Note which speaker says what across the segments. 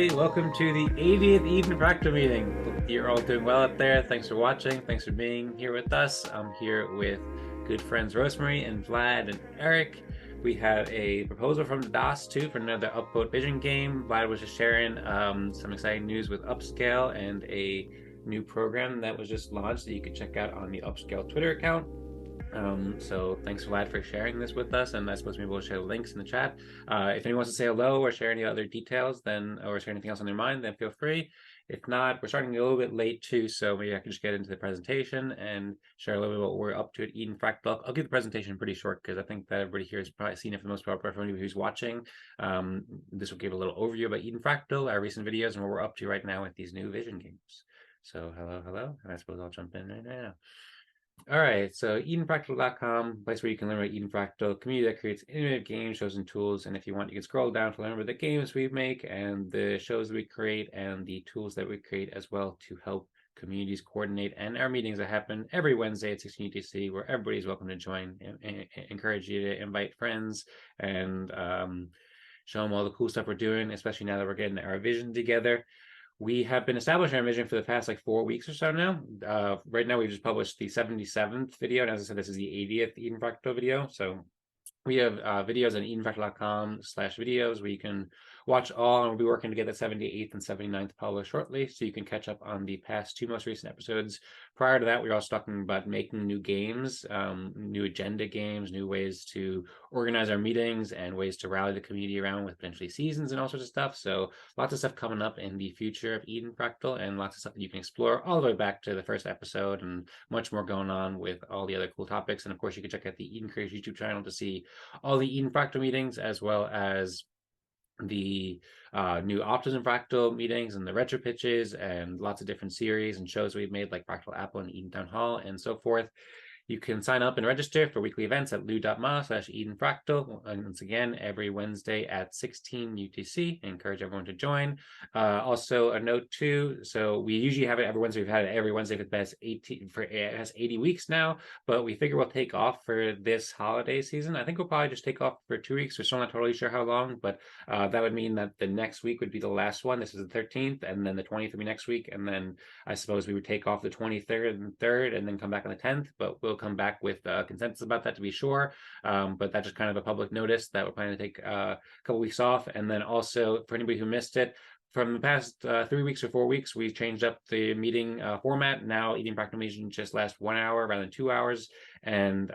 Speaker 1: everybody. Welcome to the 80th Eden Fractal meeting. Hope you're all doing well up there. Thanks for watching. Thanks for being here with us. I'm here with good friends Rosmari and Vlad and Eric. We had a proposal from Tadas too for another Upvote Vision game. Vlad was just sharing some exciting news with Upscale and a new program that was just launched that you can check out on the Upscale Twitter account. So thanks Vlad for sharing this with us, and I suppose maybe we'll share links in the chat. If anyone wants to say hello or share any other details, then or share anything else on their mind, then feel free. If not, we're starting a little bit late too, so maybe I can just get into the presentation and share a little bit what we're up to at Eden Fractal. I'll keep the presentation pretty short because I think that everybody here has probably seen it for the most part, but for anybody who's watching, this will give a little overview about Eden Fractal, our recent videos, and what we're up to right now with these new vision games. So hello, and I suppose I'll jump in right now. All right, so EdenFractal.com, place where you can learn about Eden Fractal, community that creates innovative games, shows, and tools. And if you want, you can scroll down to learn about the games we make and the shows that we create and the tools that we create as well to help communities coordinate. And our meetings that happen every Wednesday at 16 UTC, where everybody's welcome to join. And encourage you to invite friends and show them all the cool stuff we're doing, especially now that we're getting our vision together. We have been establishing our vision for the past like 4 weeks or so now. Right now, we've just published the 77th video. And as I said, this is the 80th Eden Fractal video. So we have videos on edenfractal.com/videos where you can watch all, and we'll be working to get the 78th and 79th published shortly, so you can catch up on the past 2 most recent episodes. Prior to that, we were also talking about making new games, new agenda games, new ways to organize our meetings, and ways to rally the community around with potentially seasons and all sorts of stuff. So lots of stuff coming up in the future of Eden Fractal, and lots of stuff that you can explore all the way back to the first episode, and much more going on with all the other cool topics. And of course, you can check out the Eden Creators YouTube channel to see all the Eden Fractal meetings, as well as the new Optimism Fractal meetings and the retro pitches and lots of different series and shows we've made like Fractal Apple and Eden Town Hall and so forth. You can sign up and register for weekly events at lou.ma/EdenFractal. And once again, every Wednesday at 16 UTC. I encourage everyone to join. Also, a note too. So we usually have it every Wednesday. We've had it every Wednesday for the past 80 weeks now. But we figure we'll take off for this holiday season. I think we'll probably just take off for 2 weeks. We're still not totally sure how long, but that would mean that the next week would be the last one. This is the 13th, and then the 20th would be next week, and then I suppose we would take off the 23rd and 3rd, and then come back on the 10th. But we'll come back with consensus about that to be sure. But that's just kind of a public notice that we're planning to take a couple weeks off. And then also for anybody who missed it, from the past 3 weeks or 4 weeks, we've changed up the meeting format. Now Eden Fractal meetings just last 1 hour rather than 2 hours. And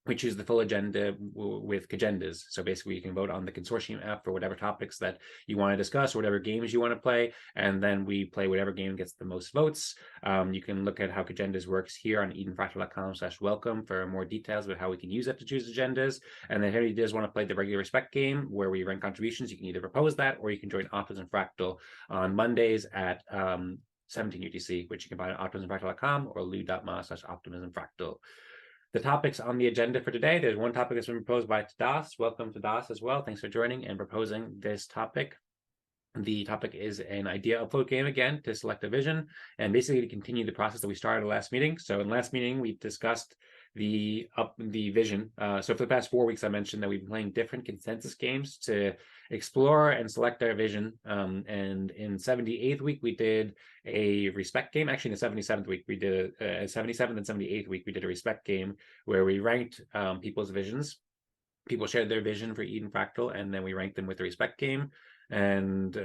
Speaker 1: we choose the full agenda with agendas. So basically, you can vote on the consortium app for whatever topics that you want to discuss or whatever games you want to play. And then we play whatever game gets the most votes. You can look at how agendas works here on edenfractal.com/welcome for more details about how we can use that to choose agendas. And then if anybody does want to play the regular respect game where we rank contributions, you can either propose that or you can join Optimism Fractal on Mondays at 17 UTC, which you can find on optimismfractal.com or lou.ma/optimismfractal. The topics on the agenda for today, there's one topic that's been proposed by Tadas. Welcome to Tadas as well. Thanks for joining and proposing this topic. The topic is an idea upvote game again to select a vision and basically to continue the process that we started last meeting. So in last meeting, we discussed the vision. So for the past 4 weeks, I mentioned that we've been playing different consensus games to explore and select our vision. And in 78th week, we did a respect game. Actually, in the 77th week, we did a 77th and 78th week, we did a respect game where we ranked people's visions. People shared their vision for Eden Fractal, and then we ranked them with the respect game. And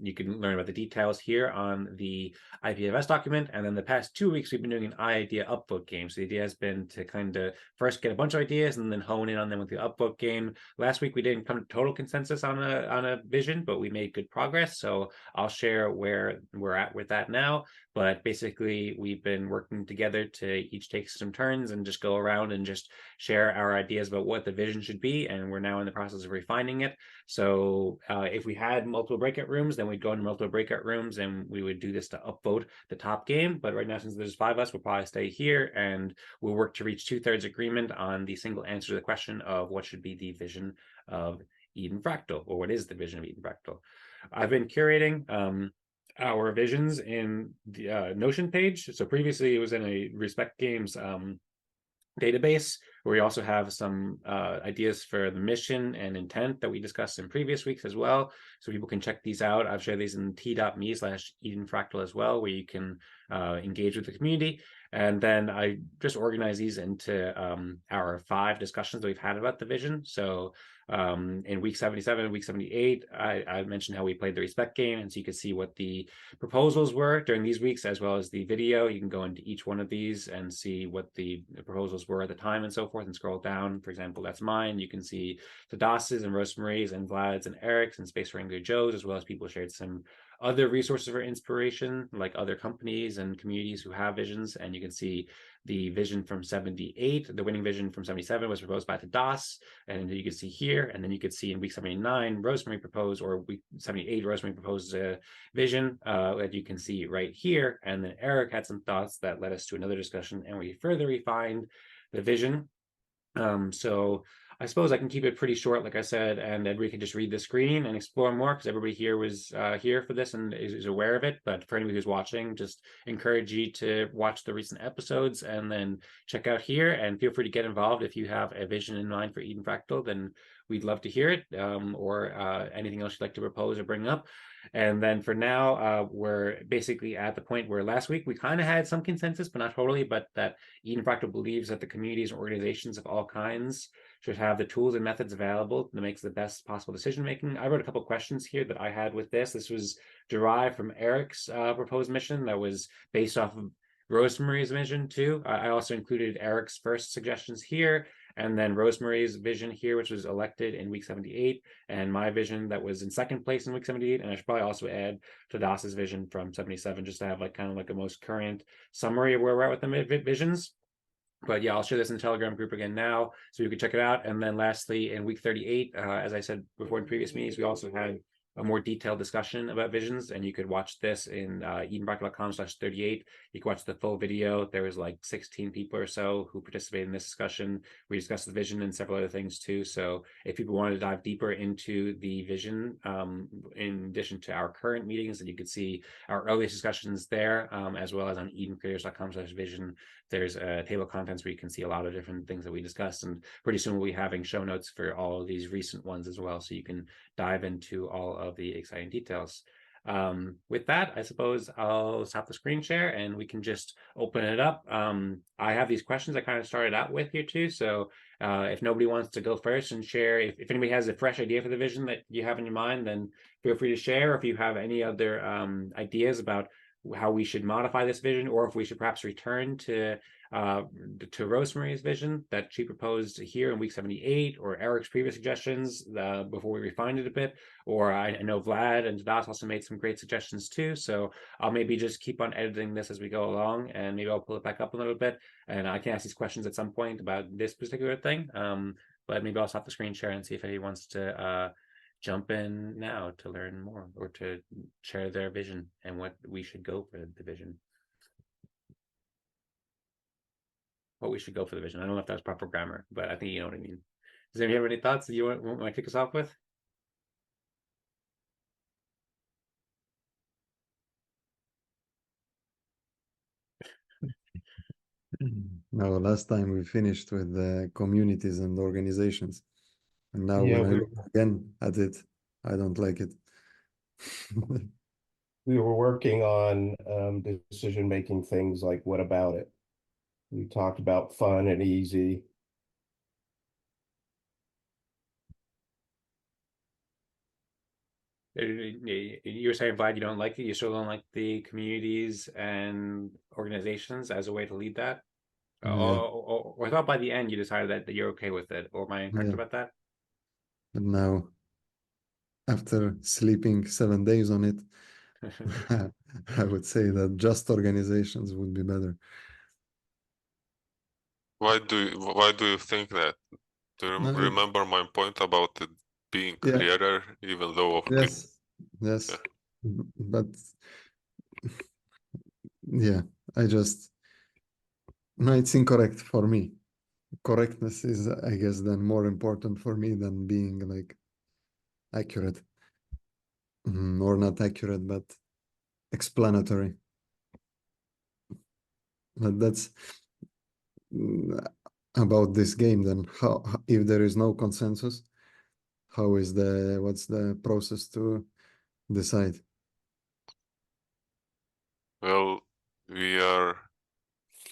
Speaker 1: you can learn about the details here on the IPFS document. And then the past 2 weeks, we've been doing an idea upvote game. So the idea has been to kind of first get a bunch of ideas and then hone in on them with the upvote game. Last week, we didn't come to total consensus on a vision, but we made good progress. So I'll share where we're at with that now. But basically, we've been working together to each take some turns and just go around and just share our ideas about what the vision should be. And we're now in the process of refining it. So if we had multiple breakout rooms, then we'd go into multiple breakout rooms and we would do this to upvote the top game. But right now, since there's 5 of us, we'll probably stay here and we'll work to reach 2/3 agreement on the single answer to the question of what should be the vision of Eden Fractal, or what is the vision of Eden Fractal. I've been curating our visions in the Notion page. So previously it was in a Respect Games database, where we also have some ideas for the mission and intent that we discussed in previous weeks as well. So people can check these out. I've shared these in t.me/Eden Fractal as well, where you can engage with the community. And then I just organize these into our 5 discussions that we've had about the vision. So in week 77, week 78, I mentioned how we played the respect game. And so you can see what the proposals were during these weeks, as well as the video. You can go into each one of these and see what the proposals were at the time and so forth, and scroll down. For example, that's mine. You can see Tadas's and Rosmari's and Vlad's and Eric's and Space Wrangler Joe's, as well as people shared some other resources for inspiration, like other companies and communities who have visions. And you can see the vision from 78, the winning vision from 77 was proposed by Tadas, and you can see here. And then you could see in week 79, Rosmari proposed, or week 78, Rosmari proposed a vision that you can see right here. And then Eric had some thoughts that led us to another discussion, and we further refined the vision. So I suppose I can keep it pretty short, like I said, and everybody can just read the screen and explore more, because everybody here was here for this and is aware of it. But for anybody who's watching, just encourage you to watch the recent episodes and then check out here, and feel free to get involved. If you have a vision in mind for Eden Fractal, then we'd love to hear it, or anything else you'd like to propose or bring up. And then for now, we're basically at the point where last week we kind of had some consensus, but not totally, but that Eden Fractal believes that the communities and organizations of all kinds should have the tools and methods available to make the best possible decision making. I wrote a couple of questions here that I had with this. This was derived from Eric's proposed mission that was based off of Rosmari's vision too. I also included Eric's first suggestions here, and then Rosmari's vision here, which was elected in week 78, and my vision that was in second place in week 78. And I should probably also add Tadas's vision from 77, just to have like kind of like a most current summary of where we're at with the visions. But yeah, I'll share this in the Telegram group again now, so you can check it out. And then lastly, in week 38, as I said before in previous meetings, we also had a more detailed discussion about visions, and you could watch this in edenfractal.com/38. You can watch the full video. There was like 16 people or so who participated in this discussion. We discussed the vision and several other things too. So if people wanted to dive deeper into the vision, in addition to our current meetings, then you could see our earliest discussions there, as well as on edencreators.com/vision. There's a table of contents where you can see a lot of different things that we discussed, and pretty soon we'll be having show notes for all of these recent ones as well, so you can dive into all of the exciting details. With that, I suppose I'll stop the screen share and we can just open it up. I have these questions I kind of started out with here too, so if nobody wants to go first and share, if anybody has a fresh idea for the vision that you have in your mind, then feel free to share. Or if you have any other ideas about how we should modify this vision, or if we should perhaps return to Rosmari's vision that she proposed here in week 78, or Eric's previous suggestions before we refined it a bit. Or I know Vlad and Tadas also made some great suggestions too, so I'll maybe just keep on editing this as we go along, and maybe I'll pull it back up a little bit, and I can ask these questions at some point about this particular thing. But maybe I'll stop the screen share and see if anybody wants to jump in now to learn more, or to share their vision and what we should go for the vision. What we should go for the vision. I don't know if that's proper grammar, but I think you know what I mean. Does anybody have any thoughts that you want to kick us off with?
Speaker 2: No, last time we finished with the communities and organizations. And now
Speaker 3: Yeah,
Speaker 2: when I look again at it, I don't like it.
Speaker 3: we were working on decision-making things like what about it? We talked about fun and easy.
Speaker 1: You were saying, Vlad, you don't like it. You still don't like the communities and organizations as a way to lead that.
Speaker 2: Yeah.
Speaker 1: Or I thought by the end you decided that you're okay with it. Or am I incorrect
Speaker 2: Yeah.
Speaker 1: about that?
Speaker 2: But now, after sleeping 7 days on it, I would say that just organizations would be better.
Speaker 4: Why do you think that? Do you remember my point about it being clearer, even though
Speaker 2: yes, yeah. But yeah, no, it's incorrect for me. Correctness is, I guess, then more important for me than being like accurate, or not accurate, but explanatory. But that's about this game, then if there is no consensus, what's the process to decide?
Speaker 4: Well, we are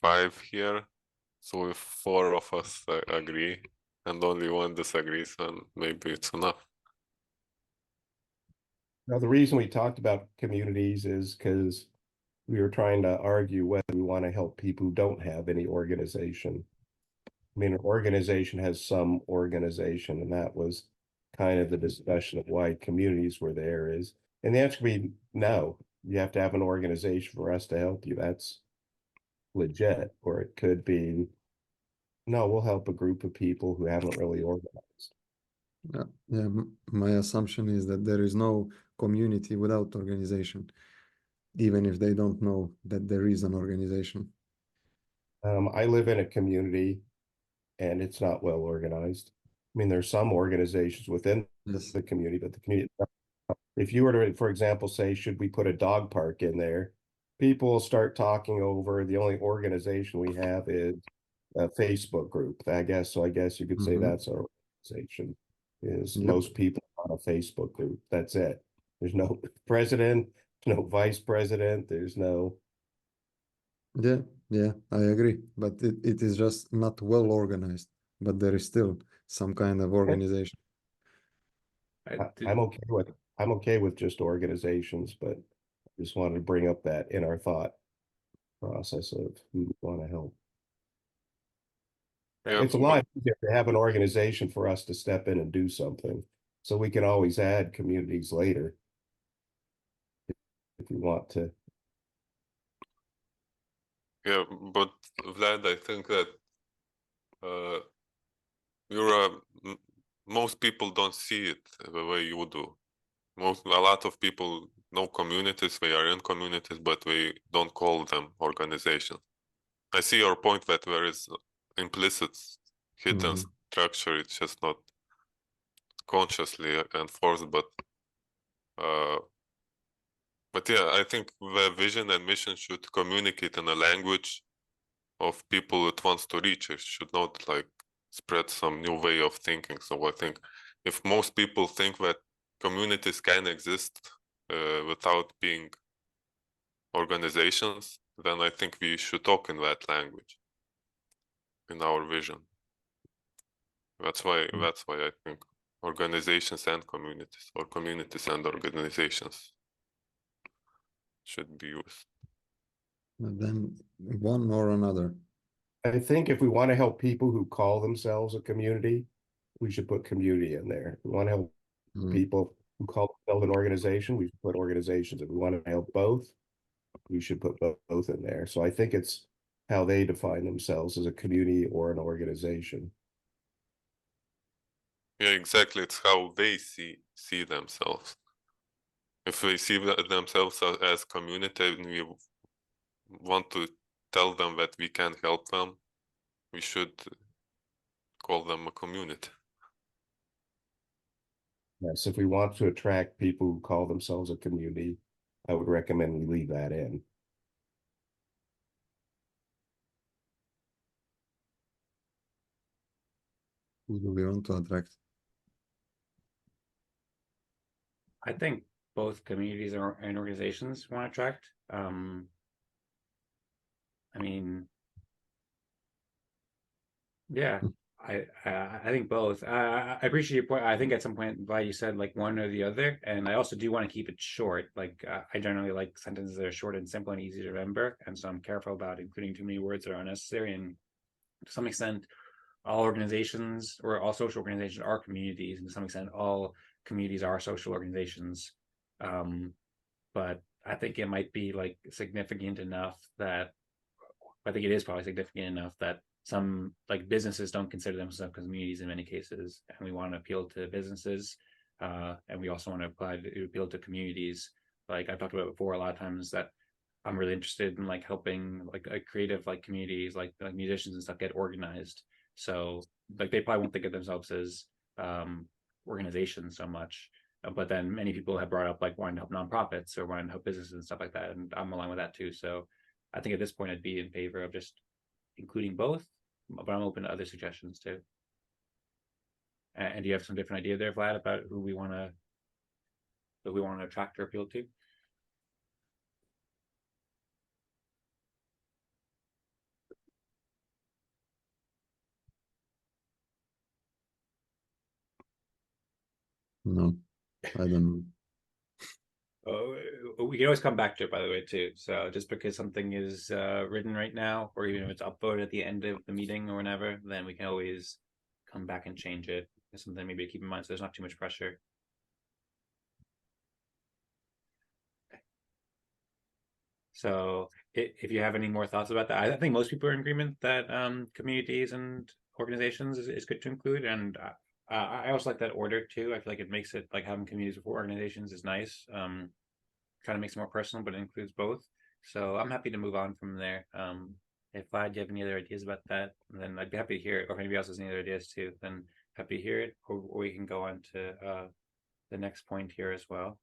Speaker 4: 5 here, so if 4 of us agree and only one disagrees, then maybe it's enough.
Speaker 3: Now, the reason we talked about communities is because we were trying to argue whether we want to help people who don't have any organization. I mean, an organization has some organization, and that was kind of the discussion of why communities were there is. And the answer would be no, you have to have an organization for us to help you. That's legit. Or it could be, no, we'll help a group of people who haven't really organized.
Speaker 2: Yeah, my assumption is that there is no community without organization, even if they don't know that there is an organization.
Speaker 3: I live in a community and it's not well organized. I mean, there's some organizations within
Speaker 2: Yes.
Speaker 3: the community, but the community, if you were to, for example, say, should we put a dog park in there? People will start talking over, the only organization we have is a Facebook group, I guess. So I guess you could say that's our organization, is
Speaker 2: Yep.
Speaker 3: most people on a Facebook group. That's it. There's no president, no vice president, there's no.
Speaker 2: Yeah, I agree. But it is just not well organized, but there is still some kind of organization.
Speaker 3: I'm okay with just organizations, but I just wanted to bring up that in our thought process of who we want to help.
Speaker 4: Yeah,
Speaker 3: It's a lot easier to have an organization for us to step in and do something. So we can always add communities later if we want to.
Speaker 4: yeah, but Vlad, I think that most people don't see it the way you do. A lot of people know communities, they are in communities, but they don't call them organizations. I see your point that there is implicit hidden structure, it's just not consciously enforced, but yeah, I think the vision and mission should communicate in a language of people it wants to reach. It should not like spread some new way of thinking. So I think if most people think that communities can exist without being organizations, then I think we should talk in that language in our vision. That's why I think organizations and communities, or communities and organizations, should be used.
Speaker 2: And then one or another.
Speaker 3: I think if we want to help people who call themselves a community, we should put community in there. If we want to help people who call themselves an organization, we should put organizations. If we want to help both, we should put both in there. So I think it's how they define themselves as a community or an organization.
Speaker 4: Yeah, exactly. It's how they see themselves. If they see themselves as community and we want to tell them that we can help them, we should call them a community.
Speaker 3: Yes, if we want to attract people who call themselves a community, I would recommend we leave that in.
Speaker 2: Who do we want to attract?
Speaker 1: I think both communities and organizations want to attract. I mean, yeah, I think both. I appreciate your point. I think at some point, Vlad, you said like one or the other, and I also do want to keep it short. Like I generally like sentences that are short and simple and easy to remember, and so I'm careful about including too many words that are unnecessary. And to some extent, all organizations or all social organizations are communities, and to some extent, all communities are social organizations. But I think it might be like significant enough that I think it is probably significant enough that some like businesses don't consider themselves communities in many cases, and we want to appeal to businesses, and we also want to appeal to communities. Like I've talked about before, a lot of times that I'm really interested in like helping like creative like communities, like musicians and stuff get organized. So like they probably won't think of themselves as organizations so much, but then many people have brought up like wanting to help nonprofits or wanting to help businesses and stuff like that, and I'm aligned with that too. So I think at this point I'd be in favor of just including both, but I'm open to other suggestions too. And do you have some different idea there, Vlad, about who we want to attract or appeal to?
Speaker 2: No, I don't know.
Speaker 1: We can always come back to it, by the way, too. So just because something is written right now, or even if it's upvoted at the end of the meeting or whenever, then we can always come back and change it. It's something maybe to keep in mind, so there's not too much pressure. So if you have any more thoughts about that, I think most people are in agreement that communities and organizations is good to include. And I also like that order too. I feel like it makes it like having communities before organizations is nice. Kind of makes it more personal, but it includes both. So I'm happy to move on from there. If Vlad, do you have any other ideas about that, then I'd be happy to hear it. Or if anybody else has any other ideas too, then happy to hear it. Or we can go on to the next point here as well.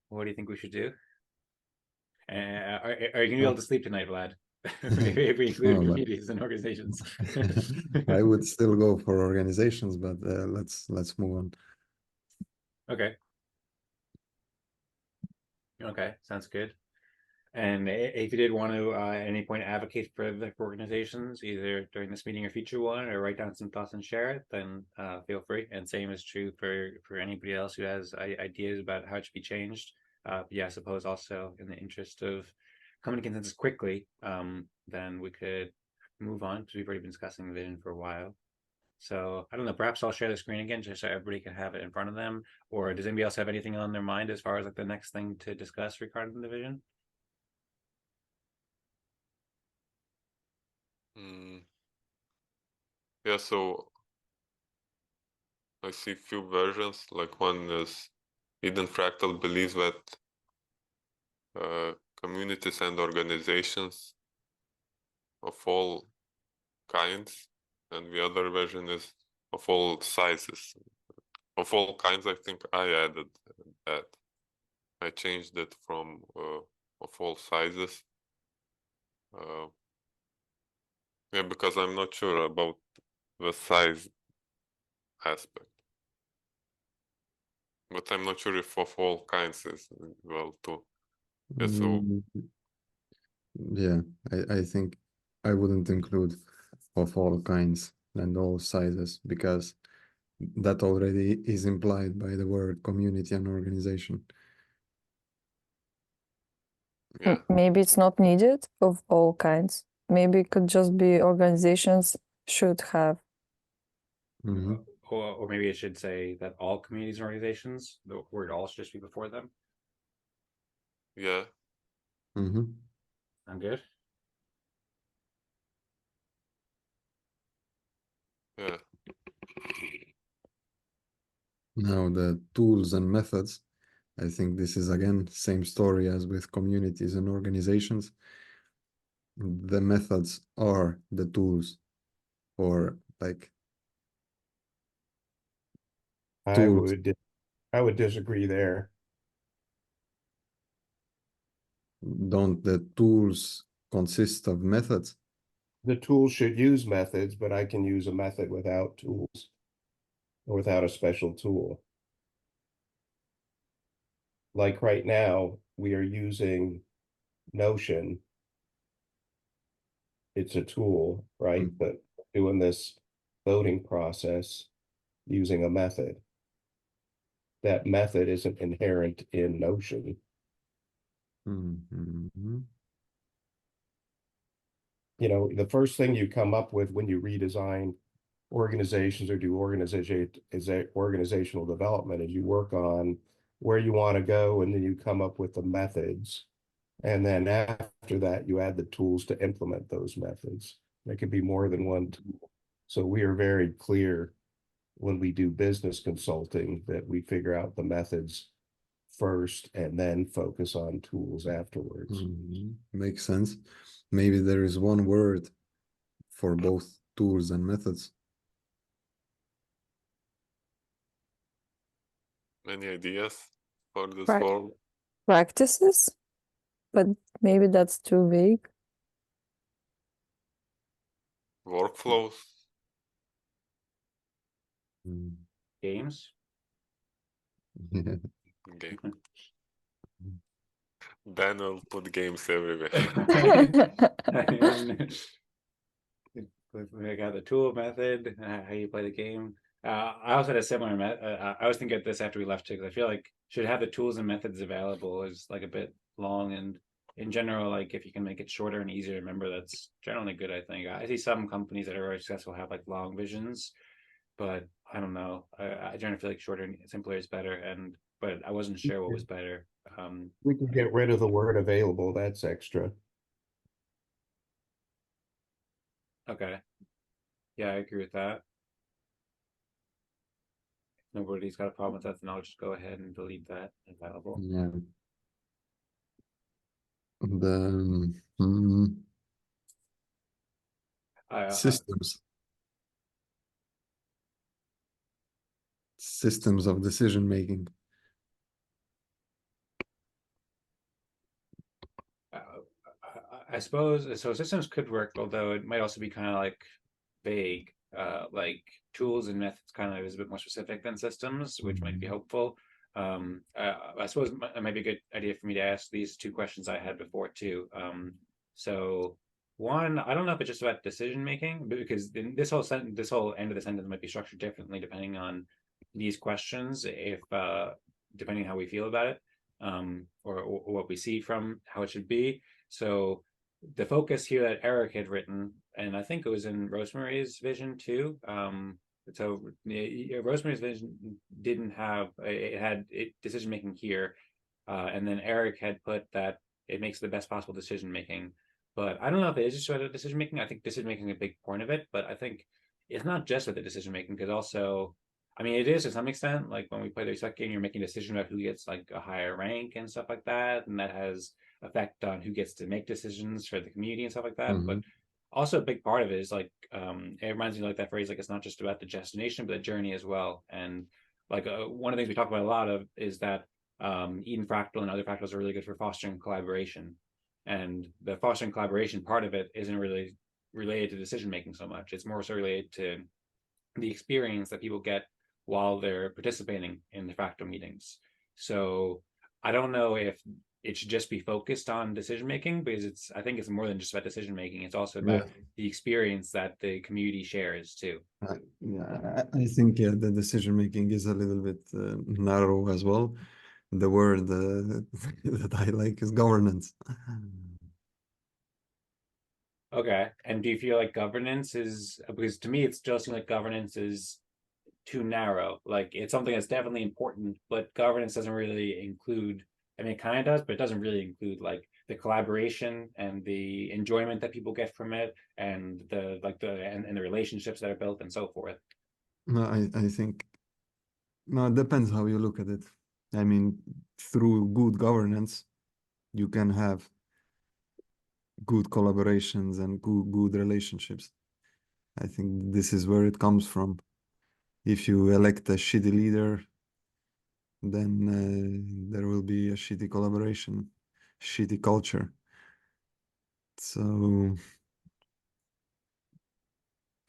Speaker 1: What do you think we should do? Are you going to be able to sleep tonight, Vlad? if we include communities and organizations.
Speaker 2: I would still go for organizations, but let's move on.
Speaker 1: Okay. Okay, sounds good. And if you did want to at any point advocate for the organizations, either during this meeting or future one, or write down some thoughts and share it, then feel free. And same is true for anybody else who has ideas about how it should be changed. Yeah, I suppose also in the interest of coming to consensus quickly, then we could move on because we've already been discussing the vision for a while. So I don't know, perhaps I'll share the screen again just so everybody can have it in front of them. Or does anybody else have anything on their mind as far as like the next thing to discuss regarding the vision?
Speaker 4: Yeah, so I see few versions. Like one is Eden Fractal believes that communities and organizations of all kinds, and the other version is of all sizes. Of all kinds, I think I added that. I changed it from of all sizes. Yeah, because I'm not sure about the size aspect. But I'm not sure if of all kinds is well too. Yeah, so
Speaker 2: yeah, I think I wouldn't include of all kinds and all sizes because that already is implied by the word community and organization.
Speaker 4: yeah,
Speaker 5: Maybe it's not needed of all kinds. Maybe it could just be organizations should have.
Speaker 1: Or maybe it should say that all communities and organizations, the word all should just be before them.
Speaker 4: yeah.
Speaker 1: I'm good.
Speaker 4: Yeah.
Speaker 2: Now the tools and methods, I think this is again same story as with communities and organizations. The methods are the tools, or like tools.
Speaker 3: I would disagree there.
Speaker 2: Don't the tools consist of methods?
Speaker 3: The tools should use methods, but I can use a method without tools or without a special tool. Like right now, we are using Notion. It's a tool, right? But doing this voting process using a method. That method isn't inherent in Notion. You know, the first thing you come up with when you redesign organizations or do organizational development is you work on where you want to go, and then you come up with the methods. And then after that, you add the tools to implement those methods. There could be more than one tool. So we are very clear when we do business consulting that we figure out the methods first and then focus on tools afterwards.
Speaker 2: Makes sense. Maybe there is one word for both tools and methods.
Speaker 4: Any ideas for this
Speaker 5: Right.
Speaker 4: form?
Speaker 5: Practices, but maybe that's too vague.
Speaker 4: Workflows.
Speaker 1: Games.
Speaker 2: Yeah.
Speaker 4: Game. Then we'll put games everywhere.
Speaker 1: And we got the tool method, how you play the game. I also had a similar I was thinking of this after we left too, because I feel like should have the tools and methods available is like a bit long, and in general, like if you can make it shorter and easier to remember, that's generally good. I think I see some companies that are very successful have like long visions, but I don't know. I generally feel like shorter and simpler is better, but I wasn't sure what was better.
Speaker 3: We can get rid of the word available. That's extra.
Speaker 1: Okay. Yeah, I agree with that. If nobody's got a problem with that, then I'll just go ahead and delete that available.
Speaker 2: Yeah. The systems. Systems of decision making.
Speaker 1: I suppose so. Systems could work, although it might also be kind of like vague. Like tools and methods kind of is a bit more specific than systems, which might be helpful. I suppose it might be a good idea for me to ask these two questions I had before too. So one, I don't know if it's just about decision making, because this whole sentence, this whole end of the sentence might be structured differently depending on these questions, if depending on how we feel about it, or what we see from how it should be. So the focus here that Eric had written, and I think it was in Rosmari's vision too. So Rosemary's vision didn't have it had decision making here, and then Eric had put that it makes the best possible decision making. But I don't know if it is just about decision making. I think decision making is a big point of it, but I think it's not just with the decision making, because also, I mean, it is to some extent. Like when we play the respect game, you're making a decision about who gets like a higher rank and stuff like that, and that has effect on who gets to make decisions for the community and stuff like that. But also a big part of it is like it reminds me like that phrase, like it's not just about the destination but the journey as well. And like one of the things we talk about a lot of is that Eden Fractal and other fractals are really good for fostering collaboration, and the fostering collaboration part of it isn't really related to decision making so much. It's more so related to the experience that people get while they're participating in the fractal meetings. So I don't know if it should just be focused on decision making, because I think it's more than just about decision making. It's also about the experience that the community shares too.
Speaker 2: Yeah, I think the decision making is a little bit narrow as well. The word that I like is governance.
Speaker 1: Okay. And do you feel like governance is, because to me it still seems like governance is too narrow. Like it's something that's definitely important, but governance doesn't really include, I mean, it kind of does, but it doesn't really include like the collaboration and the enjoyment that people get from it, and the like and the relationships that are built and so forth.
Speaker 2: No, I think, no, it depends how you look at it. I mean, through good governance, you can have good collaborations and good relationships. I think this is where it comes from. If you elect a shitty leader, then there will be a shitty collaboration, shitty culture. So,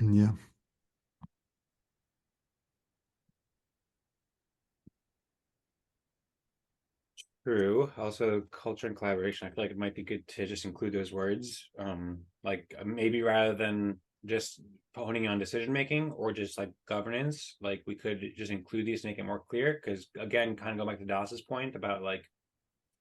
Speaker 2: yeah.
Speaker 1: True. Also, culture and collaboration. I feel like it might be good to just include those words. Like maybe rather than just honing on decision making or just like governance, like we could just include these to make it more clear. Because again, kind of go back to Das's point about like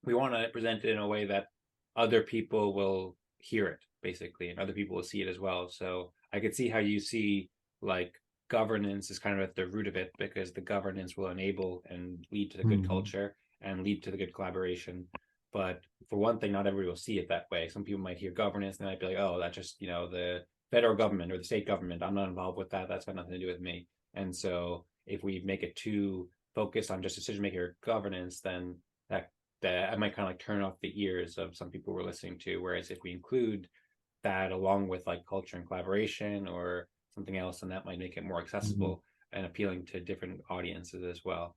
Speaker 1: we want to present it in a way that other people will hear it basically, and other people will see it as well. So I could see how you see like governance is kind of at the root of it, because the governance will enable and lead to the good culture and lead to the good collaboration. But for one thing, not everybody will see it that way. Some people might hear governance and they might be like, oh, that's just, the federal government or the state government. I'm not involved with that. That's got nothing to do with me. And so if we make it too focused on just decision making or governance, then that I might kind of like turn off the ears of some people we're listening to. Whereas if we include that along with like culture and collaboration or something else, and that might make it more accessible and appealing to different audiences as well.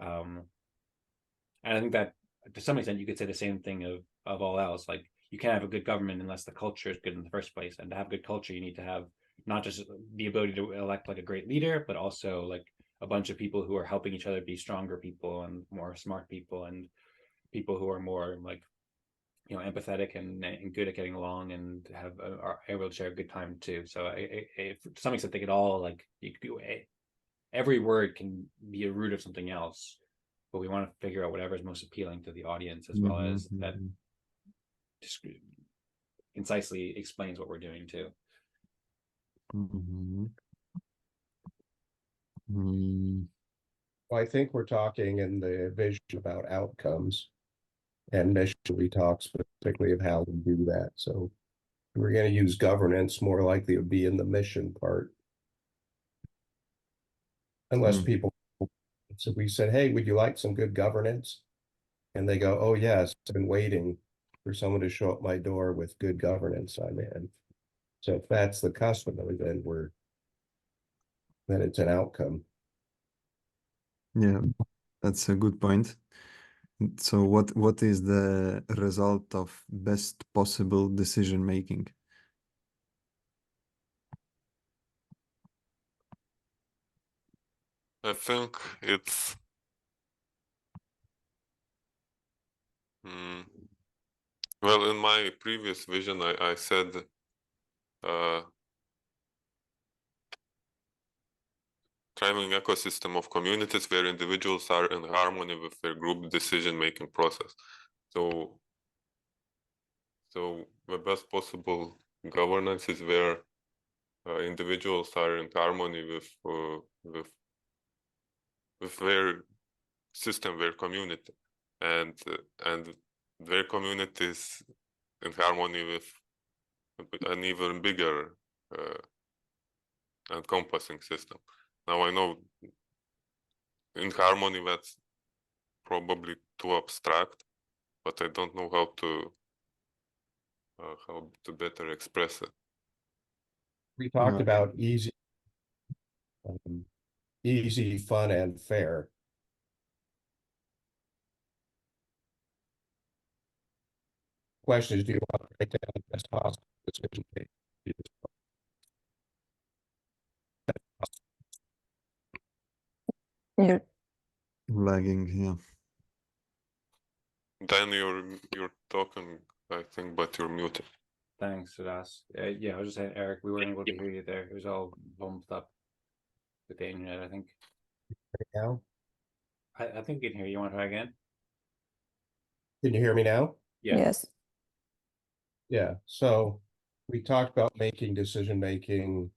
Speaker 1: And I think that to some extent you could say the same thing of all else. Like you can't have a good government unless the culture is good in the first place, and to have good culture you need to have not just the ability to elect like a great leader, but also like a bunch of people who are helping each other be stronger people and more smart people and people who are more like, you know, empathetic and good at getting along and are able to share a good time too. So to some extent, they could all like every word can be a root of something else, but we want to figure out whatever is most appealing to the audience as well as that just concisely explains what we're doing too.
Speaker 3: Well, I think we're talking in the vision about outcomes, and mission we talk specifically of how we do that. So we're going to use governance, more likely to be in the mission part. Unless people, so we said, hey, would you like some good governance? And they go, oh yes, I've been waiting for someone to show up my door with good governance. I'm in. So if that's the customer, then it's an outcome.
Speaker 2: Yeah, that's a good point. So what is the result of best possible decision making?
Speaker 4: I think it's well, in my previous vision, I said thriving ecosystem of communities where individuals are in harmony with their group decision-making process. So the best possible governance is where individuals are in harmony with their system, their community, and their community is in harmony with an even bigger encompassing system. Now I know in harmony that's probably too abstract, but I don't know how to better express it.
Speaker 3: We talked about easy, fun, and fair. Question is, do you want to write down the best possible decision making?
Speaker 5: You're
Speaker 2: Lagging, yeah.
Speaker 4: Dan, you're talking, I think, but you're muted.
Speaker 1: Thanks, Tadas. Yeah, I was just saying, Eric, we weren't able to hear you there. It was all bumped up with the internet, I think.
Speaker 3: Now,
Speaker 1: I think we can hear you. You want to try again?
Speaker 3: can you hear me now?
Speaker 1: Yeah.
Speaker 5: yes.
Speaker 3: Yeah. So we talked about making decision making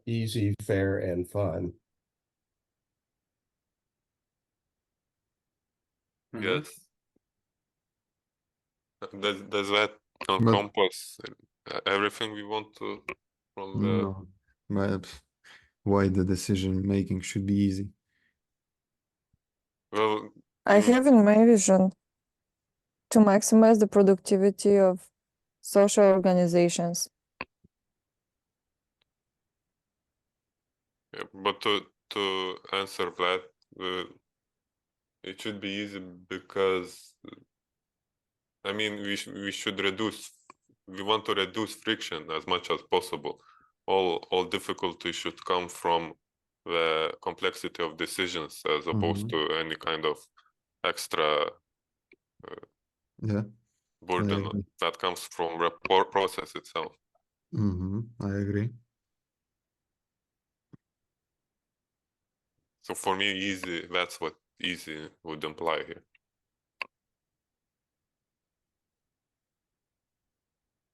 Speaker 3: easy, fair, and fun.
Speaker 4: Yes. Does that encompass everything we want to from the?
Speaker 2: No, but why the decision making should be easy?
Speaker 4: Well,
Speaker 5: I have in my vision to maximize the productivity of social organizations.
Speaker 4: yeah, but to answer Vlad, it should be easy because I mean we should reduce. We want to reduce friction as much as possible. All difficulty should come from the complexity of decisions as opposed to any kind of extra
Speaker 2: Yeah,
Speaker 4: burden that comes from the process itself.
Speaker 2: I agree.
Speaker 4: So for me, easy, that's what easy would imply here.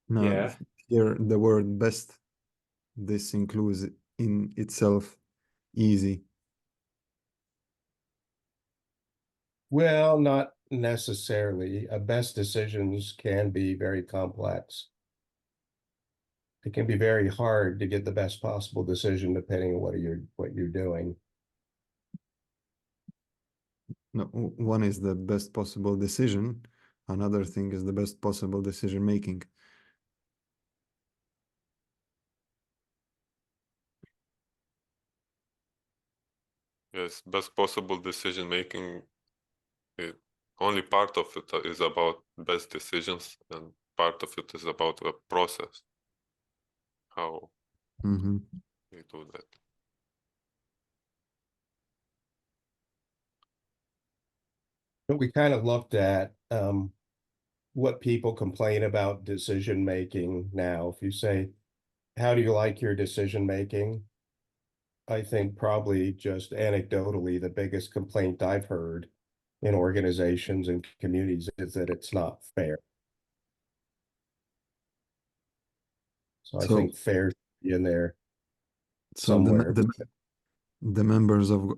Speaker 2: No,
Speaker 1: Yeah.
Speaker 2: here the word best, this includes in itself easy.
Speaker 3: Well, not necessarily. Best decisions can be very complex. It can be very hard to get the best possible decision depending on what you're doing.
Speaker 2: No, one is the best possible decision. Another thing is the best possible decision making.
Speaker 4: Yes, best possible decision making. Only part of it is about best decisions, and part of it is about the process. How
Speaker 2: Mm-hmm.
Speaker 4: We do that.
Speaker 3: But we kind of looked at what people complain about decision making now. If you say, how do you like your decision making? I think probably just anecdotally, the biggest complaint I've heard in organizations and communities is that it's not fair. So I
Speaker 2: So,
Speaker 3: think fair should be in there
Speaker 2: so the,
Speaker 3: somewhere.
Speaker 2: the members of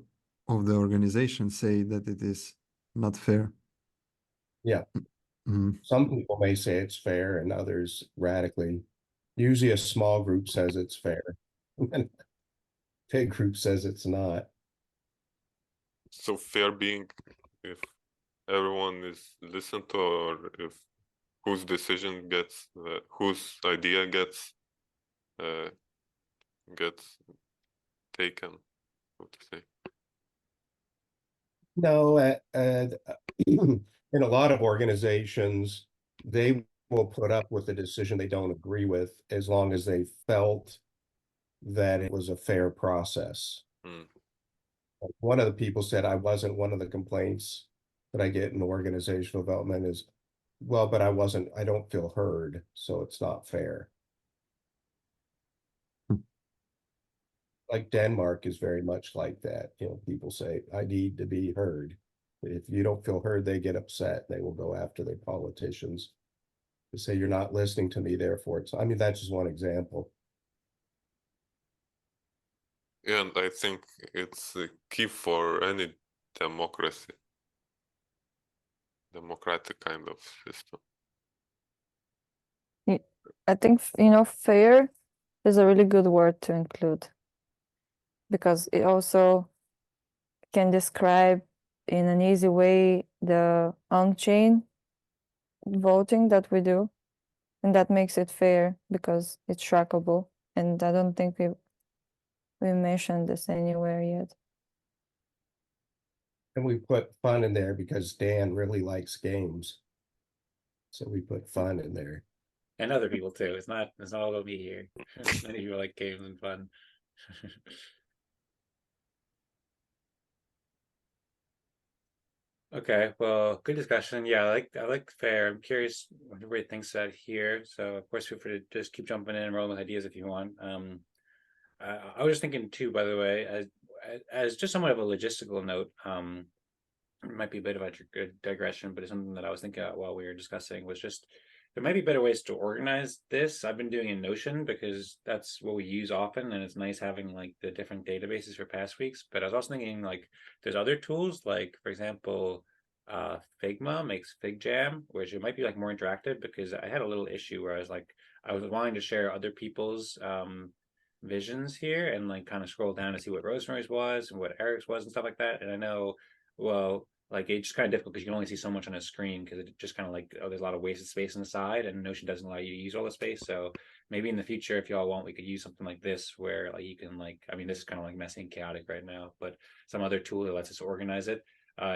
Speaker 2: the organization say that it is not fair.
Speaker 3: Yeah.
Speaker 2: Mm.
Speaker 3: Some people may say it's fair and others radically. Usually a small group says it's fair. And a big group says it's not.
Speaker 4: So fair being if everyone is listened to, or if whose decision gets, whose idea gets taken, what to say.
Speaker 3: No, in a lot of organizations, they will put up with a decision they don't agree with as long as they felt that it was a fair process.
Speaker 4: Hmm.
Speaker 3: One of the people said, I wasn't one of the complaints that I get in organizational development is, well, but I don't feel heard, so it's not fair. Like Denmark is very much like that. You know, people say, I need to be heard. If you don't feel heard, they get upset. They will go after their politicians to say, you're not listening to me, therefore it's, I mean, that's just one example.
Speaker 4: And I think it's a key for any democratic kind of system.
Speaker 5: I think, you know, fair is a really good word to include, because it also can describe in an easy way the on-chain voting that we do, and that makes it fair because it's trackable. And I don't think we mentioned this anywhere yet.
Speaker 3: And we put fun in there because Dan really likes games. So we put fun in there.
Speaker 1: And other people too. It's not all about me here. Many people like games and fun. Okay, well, good discussion. Yeah, I like fair. I'm curious what everybody thinks out here. So of course, feel free to just keep jumping in and rolling with ideas if you want. I was just thinking too, by the way, as just somewhat of a logistical note, it might be a bit of a digression, but it's something that I was thinking about while we were discussing was just there might be better ways to organize this. I've been doing in Notion because that's what we use often, and it's nice having like the different databases for past weeks. But I was also thinking like there's other tools, like for example, Figma makes FigJam, which it might be like more interactive because I had a little issue where I was wanting to share other people's visions here and like kind of scroll down to see what Rosemary's was and what Eric's was and stuff like that. And I know, well, like it's just kind of difficult because you can only see so much on a screen because it just kind of like, oh, there's a lot of wasted space on the side and Notion doesn't allow you to use all the space. So maybe in the future, if y'all want, we could use something like this where like you can like, I mean, this is kind of like messy and chaotic right now, but some other tool that lets us organize it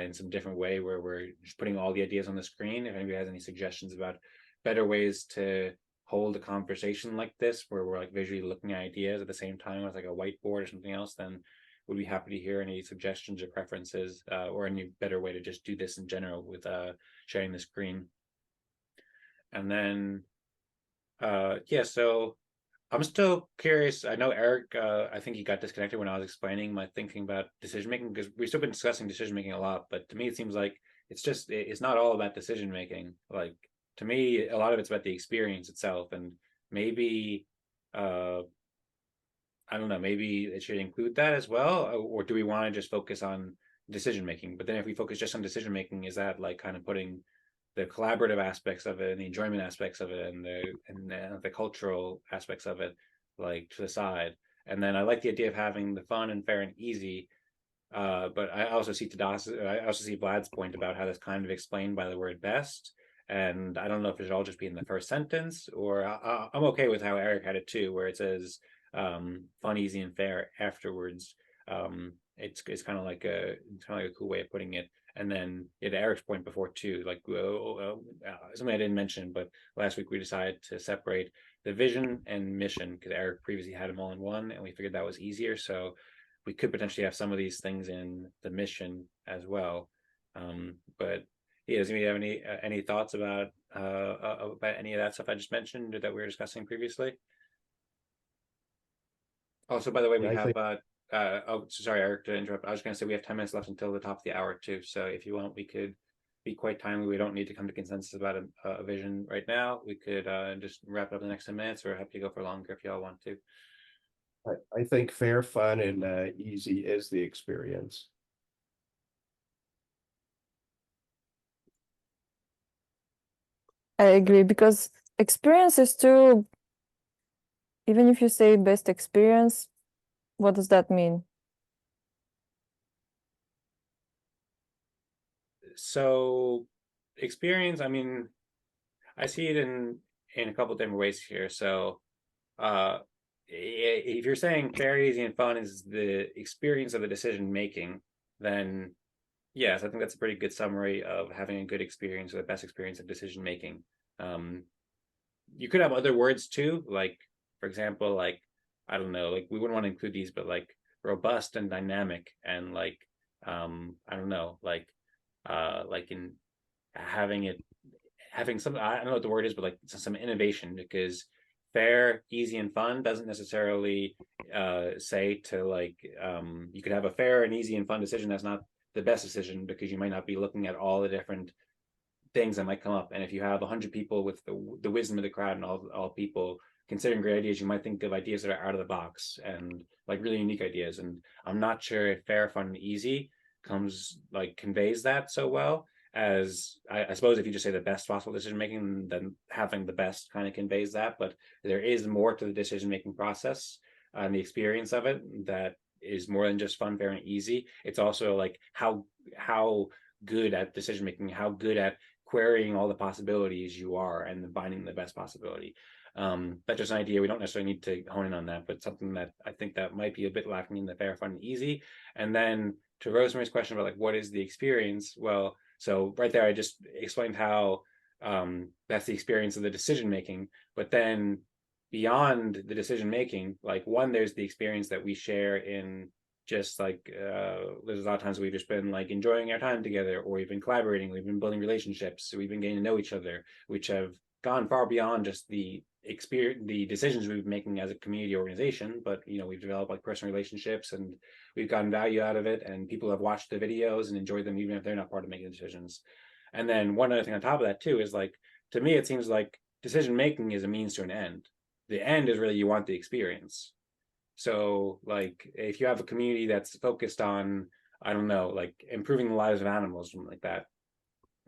Speaker 1: in some different way where we're just putting all the ideas on the screen. If anybody has any suggestions about better ways to hold a conversation like this where we're like visually looking at ideas at the same time with like a whiteboard or something else, then would be happy to hear any suggestions or preferences or any better way to just do this in general with sharing the screen. And then yeah, so I'm still curious. I know Eric, I think he got disconnected when I was explaining my thinking about decision making because we've still been discussing decision making a lot, but to me it seems like it's not all about decision making. Like to me, a lot of it's about the experience itself, and maybe I don't know, maybe it should include that as well, or do we want to just focus on decision making? But then if we focus just on decision making, is that like kind of putting the collaborative aspects of it and the enjoyment aspects of it and the cultural aspects of it like to the side? And then I like the idea of having the fun and fair and easy. But I also see Vlad's point about how that's kind of explained by the word best. And I don't know if it should all just be in the first sentence, or I'm okay with how Eric had it too, where it says fun, easy, and fair afterwards. It's kind of like a cool way of putting it. And then to Eric's point before too, like something I didn't mention, but last week we decided to separate the vision and mission, because Eric previously had them all in one, and we figured that was easier. So we could potentially have some of these things in the mission as well. But yeah, does anybody have any thoughts about any of that stuff I just mentioned or that we were discussing previously? Also, by the way, we
Speaker 3: I
Speaker 1: have
Speaker 3: think
Speaker 1: oh, sorry, Eric, to interrupt. I was going to say we have 10 minutes left until the top of the hour too. So if you want, we could be quite timely. We don't need to come to consensus about a vision right now. We could just wrap it up in the next 10 minutes, or happy to go for longer if y'all want to.
Speaker 3: I think fair, fun, and easy is the experience.
Speaker 5: I agree, because experience is too, even if you say best experience, what does that mean?
Speaker 1: So experience, I mean, I see it in a couple different ways here. So if you're saying fair, easy, and fun is the experience of the decision making, then yes, I think that's a pretty good summary of having a good experience or the best experience of decision making. You could have other words too, like for example, like I don't know, like we wouldn't want to include these, but like robust and dynamic, and like I don't know, like in having some, I don't know what the word is, but like some innovation, because fair, easy, and fun doesn't necessarily say to like you could have a fair and easy and fun decision that's not the best decision, because you might not be looking at all the different things that might come up. And if you have 100 people with the wisdom of the crowd and all people considering great ideas, you might think of ideas that are out of the box and like really unique ideas. And I'm not sure if fair, fun, and easy conveys that so well, as I suppose if you just say the best possible decision making, then having the best kind of conveys that. But there is more to the decision making process and the experience of it that is more than just fun, fair, and easy. It's also like how good at decision making, how good at querying all the possibilities you are, and finding the best possibility. That's just an idea. We don't necessarily need to hone in on that, but something that I think that might be a bit lacking in the fair, fun, and easy. And then to Rosemary's question about like what is the experience? Well, so right there I just explained how that's the experience of the decision making. But then beyond the decision making, like one, there's the experience that we share in just like there's a lot of times we've just been like enjoying our time together, or we've been collaborating, we've been building relationships, so we've been getting to know each other, which have gone far beyond just the experience, the decisions we've been making as a community organization. But you know, we've developed like personal relationships, and we've gotten value out of it, and people have watched the videos and enjoyed them even if they're not part of making the decisions. And then one other thing on top of that too is like, to me it seems like decision making is a means to an end. The end is really you want the experience. So like if you have a community that's focused on, I don't know, like improving the lives of animals, something like that,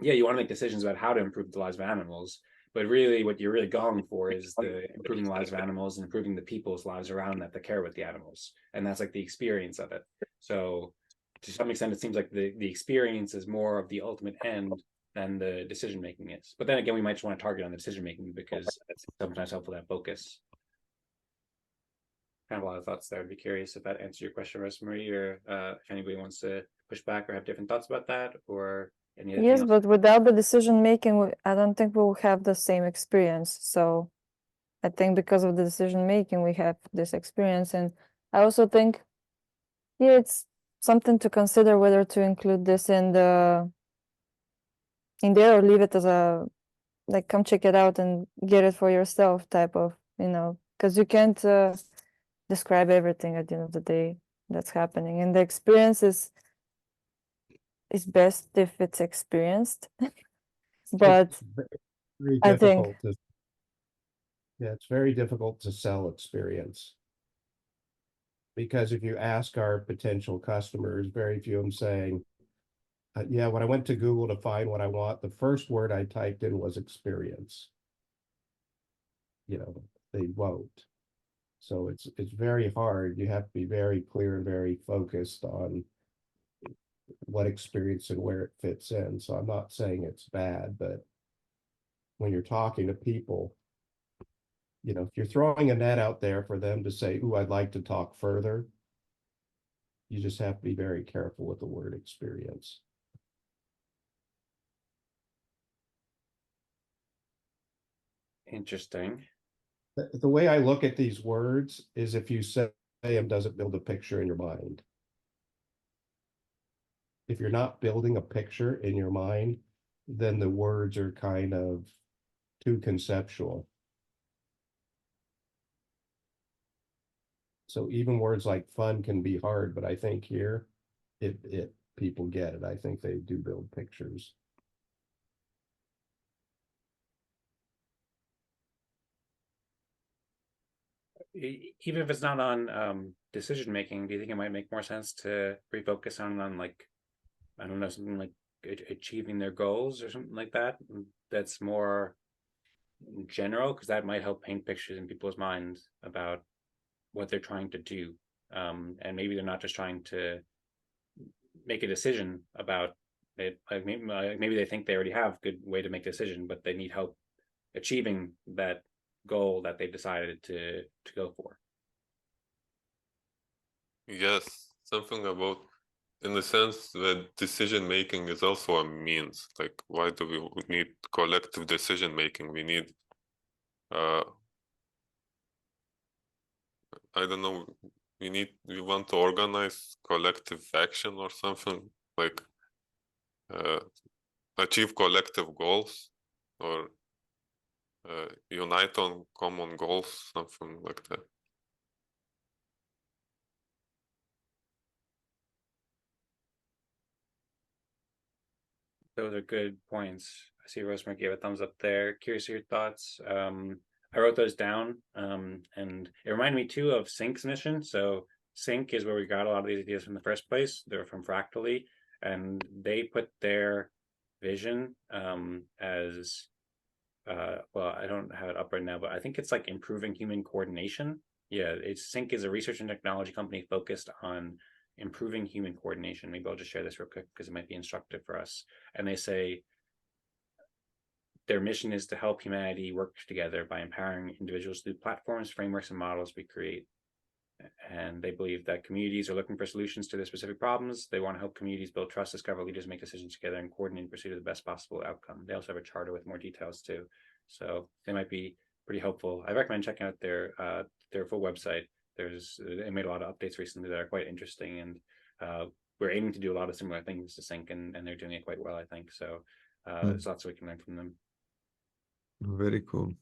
Speaker 1: yeah, you want to make decisions about how to improve the lives of animals, but really what you're really going for is the improving the lives of animals and improving the people's lives around that care about the animals. And that's like the experience of it. So to some extent, it seems like the experience is more of the ultimate end than the decision making is. But then again, we might just want to target on the decision making because it's sometimes helpful to have focus. Kind of a lot of thoughts there. I'd be curious if that answers your question, Rosemarie, or if anybody wants to push back or have different thoughts about that, or anything
Speaker 5: Yes,
Speaker 1: else.
Speaker 5: but without the decision making, I don't think we'll have the same experience. So I think because of the decision making, we have this experience. And I also think, yeah, it's something to consider whether to include this in there or leave it as a, like, come check it out and get it for yourself type of, because you can't describe everything at the end of the day that's happening. And the experience is best if it's experienced. But
Speaker 3: It's very
Speaker 5: I think,
Speaker 3: difficult to, yeah, it's very difficult to sell experience. Because if you ask our potential customers, very few of them saying, yeah, when I went to Google to find what I want, the first word I typed in was experience. They won't. So it's very hard. You have to be very clear and very focused on what experience and where it fits in. So I'm not saying it's bad, but when you're talking to people, if you're throwing a net out there for them to say, "Ooh, I'd like to talk further," you just have to be very careful with the word experience.
Speaker 1: Interesting.
Speaker 3: The way I look at these words is if you say them, does it build a picture in your mind? If you're not building a picture in your mind, then the words are kind of too conceptual. So even words like fun can be hard, but I think here it people get it. I think they do build pictures.
Speaker 1: Even if it's not on decision making, do you think it might make more sense to refocus on like, I don't know, something like achieving their goals or something like that? That's more general, because that might help paint pictures in people's minds about what they're trying to do. And maybe they're not just trying to make a decision about it. Like maybe they think they already have a good way to make a decision, but they need help achieving that goal that they've decided to go for.
Speaker 4: Yes, something about, in the sense that decision making is also a means. Like, why do we need collective decision making? We need, I don't know, we want to organize collective action or something, like achieve collective goals, or unite on common goals, something like that.
Speaker 1: Those are good points. I see Rosmari gave a thumbs up there. Curious your thoughts. I wrote those down, and it reminded me too of Psinq's mission. So Psinq is where we got a lot of these ideas from the first place. They're from Fractally, and they put their vision as well, I don't have it up right now, but I think it's like improving human coordination. Yeah, Psinq is a research and technology company focused on improving human coordination. Maybe I'll just share this real quick because it might be instructive for us. And they say their mission is to help humanity work together by empowering individuals through platforms, frameworks, and models we create. And they believe that communities are looking for solutions to their specific problems. They want to help communities build trust, discover leaders, make decisions together, and coordinate in pursuit of the best possible outcome. They also have a charter with more details too, so they might be pretty helpful. I recommend checking out their full website. They made a lot of updates recently that are quite interesting, and we're aiming to do a lot of similar things to Psinq, and they're doing it quite well, I think. So there's lots we can learn from them.
Speaker 2: Very cool.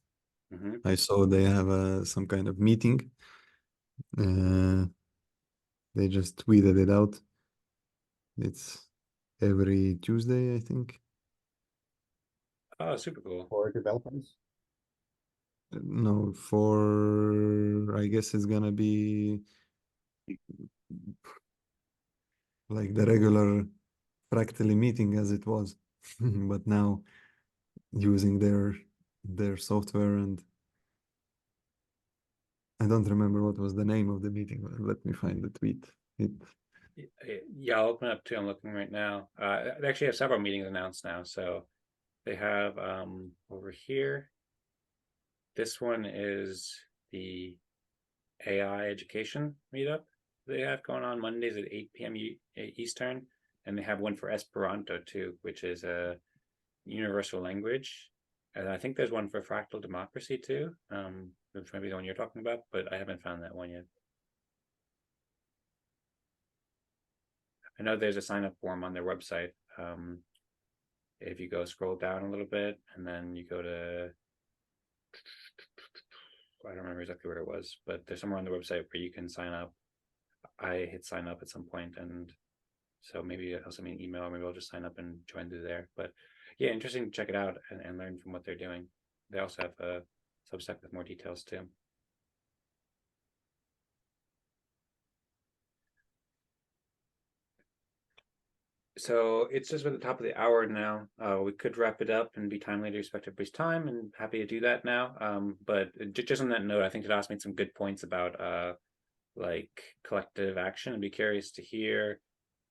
Speaker 1: Mm-hmm.
Speaker 2: I saw they have some kind of meeting. They just tweeted it out. It's every Tuesday, I think.
Speaker 1: Oh, super cool.
Speaker 3: For developers?
Speaker 2: No, I guess it's gonna be like the regular Fractally meeting as it was, but now using their software, and I don't remember what was the name of the meeting. Let me find the tweet.
Speaker 1: Yeah, I'll open up too. I'm looking right now. They actually have several meetings announced now. So they have over here. This one is the AI education meetup they have going on Mondays at 8 p.m. Eastern. And they have one for Esperanto too, which is a universal language. And I think there's one for fractal democracy too, which might be the one you're talking about, but I haven't found that one yet. I know there's a sign up form on their website. If you go scroll down a little bit and then you go to, I don't remember exactly where it was, but there's somewhere on the website where you can sign up. I hit sign up at some point, and so maybe I'll send me an email, or maybe I'll just sign up and join through there. But yeah, interesting to check it out and learn from what they're doing. They also have a Substack with more details too. So it's just at the top of the hour now. We could wrap it up and be timely to respect everybody's time, and happy to do that now. But just on that note, I think Tadas made some good points about like collective action. I'd be curious to hear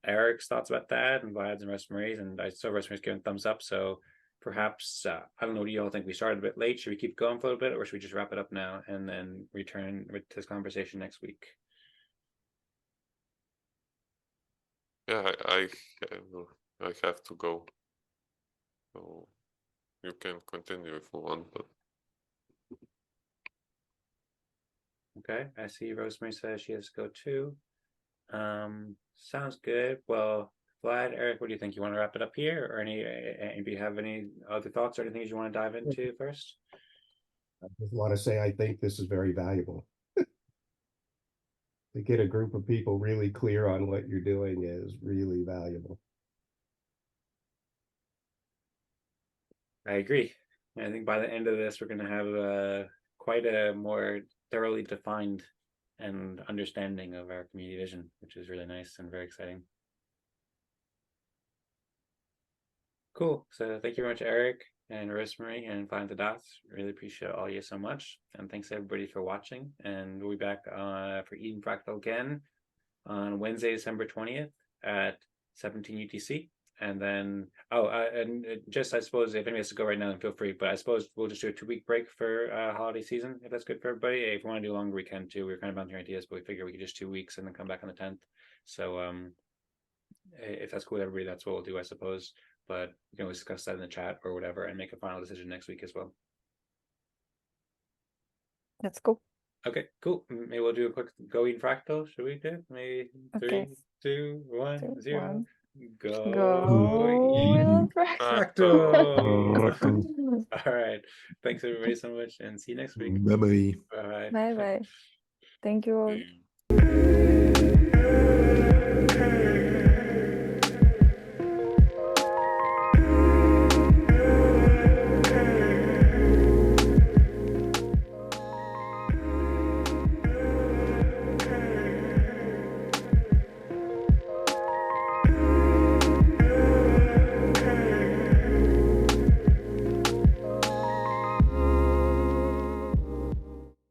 Speaker 1: Eric's thoughts about that, and Vlad's and Rosmari's. And I saw Rosmari's giving thumbs up. So perhaps I don't know. Do you all think we started a bit late? Should we keep going for a little bit, or should we just wrap it up now and then return to this conversation next week?
Speaker 4: Yeah, I have to go, so you can continue if you want, but
Speaker 1: Okay, I see Rosemary says she has to go too. Sounds good. Well, Vlad, Eric, what do you think? You want to wrap it up here, or do you have any other thoughts or anything you want to dive into first?
Speaker 3: I just want to say I think this is very valuable. To get a group of people really clear on what you're doing is really valuable.
Speaker 1: I agree. I think by the end of this, we're going to have quite a more thoroughly defined and understanding of our community vision, which is really nice and very exciting. Cool. So thank you very much, Eric and Rosmari and Vlad and Tadas. Really appreciate all you so much. And thanks everybody for watching. And we'll be back for Eden Fractal again on Wednesday, December 20th at 17 UTC. And then, just I suppose if anybody has to go right now, then feel free. But I suppose we'll just do a 2-week break for holiday season, if that's good for everybody. If we want to do longer, we can too. We were kind of bouncing ideas, but we figure we could just 2 weeks and then come back on the 10th. So if that's cool with everybody, that's what we'll do, I suppose. But you can always discuss that in the chat or whatever and make a final decision next week as well.
Speaker 5: That's cool.
Speaker 1: Okay, cool. Maybe we'll do a quick go Eden Fractal. Should we do? Maybe
Speaker 5: Okay.
Speaker 1: 3, 2, 1, 0.
Speaker 5: 1.
Speaker 1: Go
Speaker 5: Go
Speaker 1: Eden
Speaker 5: Eden
Speaker 1: Fractal. All right. Thanks everybody so much and see you next week.
Speaker 2: Bye-bye.
Speaker 1: Bye.
Speaker 5: Bye bye. Thank you all.
Speaker 4: See you.